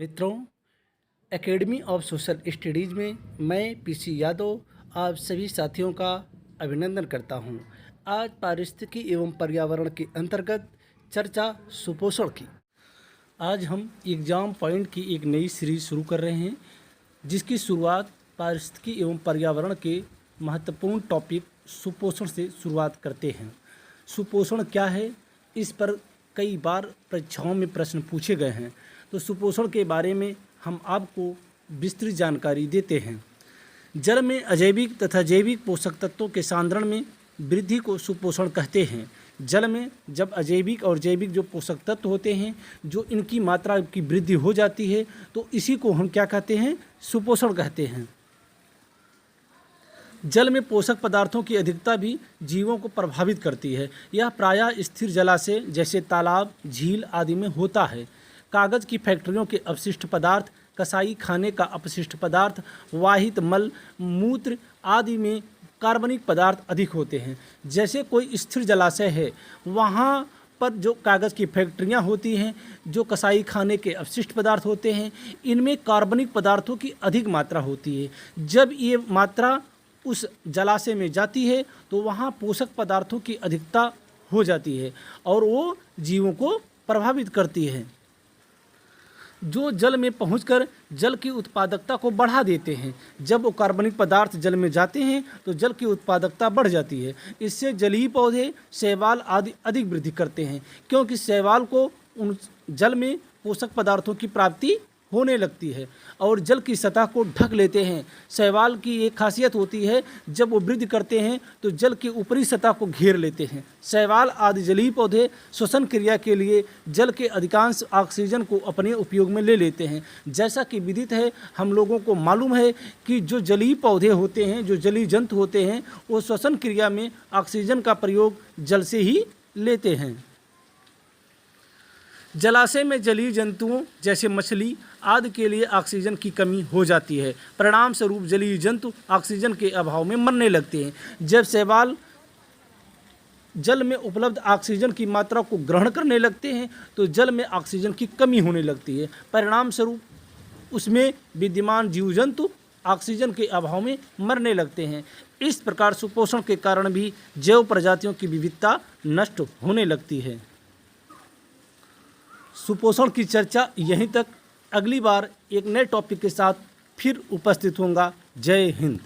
मित्रों, academy of social studies में मैं पीसी यादव आप सभी साथियों का अभिनंदन करता हूं। आज पारिस्थितिकी एवं पर्यावरण के अंतर्गत चर्चा सुपोषण की। आज हम एग्ज़ाम पॉइंट की एक नई सीरीज शुरू कर रहे हैं, जिसकी शुरुआत पारिस्थितिकी एवं पर्यावरण के महत्वपूर्ण टॉपिक सुपोषण से शुरुआत करते हैं। सुपोषण क्या है, इस पर कई बार परीक्षाओं में प्रश्न पूछे गए हैं, तो सुपोषण के बारे में हम आपको विस्तृत जानकारी देते हैं। जल में अजैविक तथा जैविक पोषक तत्वों के सांद्रण में वृद्धि को सुपोषण कहते हैं। जल में जब अजैविक और जैविक जो पोषक तत्व होते हैं, जो इनकी मात्रा की वृद्धि हो जाती है, तो इसी को हम क्या कहते हैं, सुपोषण कहते हैं। जल में पोषक पदार्थों की अधिकता भी जीवों को प्रभावित करती है। यह प्रायः स्थिर जलाशय जैसे तालाब, झील आदि में होता है। कागज़ की फैक्ट्रियों के अपशिष्ट पदार्थ, कसाई खाने का अपशिष्ट पदार्थ, वाहित मल, मूत्र आदि में कार्बनिक पदार्थ अधिक होते हैं। जैसे कोई स्थिर जलाशय है, वहाँ पर जो कागज़ की फैक्ट्रियाँ होती हैं, जो कसाई खाने के अपशिष्ट पदार्थ होते हैं, इनमें कार्बनिक पदार्थों की अधिक मात्रा होती है। जब ये मात्रा उस जलाशय में जाती है, तो वहाँ पोषक पदार्थों की अधिकता हो जाती है और वो जीवों को प्रभावित करती है, जो जल में पहुंचकर जल की उत्पादकता को बढ़ा देते हैं। जब वो कार्बनिक पदार्थ जल में जाते हैं, तो जल की उत्पादकता बढ़ जाती है। इससे जलीय पौधे, शैवाल आदि अधिक वृद्धि करते हैं, क्योंकि शैवाल को उन जल में पोषक पदार्थों की प्राप्ति होने लगती है और जल की सतह को ढक लेते हैं। शैवाल की एक खासियत होती है, जब वो वृद्धि करते हैं तो जल की ऊपरी सतह को घेर लेते हैं। शैवाल आदि जलीय पौधे श्वसन क्रिया के लिए जल के अधिकांश ऑक्सीजन को अपने उपयोग में ले लेते हैं। जैसा कि विदित है, हम लोगों को मालूम है कि जो जलीय पौधे होते हैं, जो जलीय जंतु होते हैं, वो श्वसन क्रिया में ऑक्सीजन का प्रयोग जल से ही लेते हैं। जलाशय में जलीय जंतुओं जैसे मछली आदि के लिए ऑक्सीजन की कमी हो जाती है। परिणाम स्वरूप जलीय जंतु ऑक्सीजन के अभाव में मरने लगते हैं। जब शैवाल जल में उपलब्ध ऑक्सीजन की मात्रा को ग्रहण करने लगते हैं, तो जल में ऑक्सीजन की कमी होने लगती है। परिणाम स्वरूप उसमें विद्यमान जीव जंतु ऑक्सीजन के अभाव में मरने लगते हैं। इस प्रकार सुपोषण के कारण भी जैव प्रजातियों की विविधता नष्ट होने लगती है। सुपोषण की चर्चा यहीं तक। अगली बार एक नए टॉपिक के साथ फिर उपस्थित होऊंगा। जय हिंद।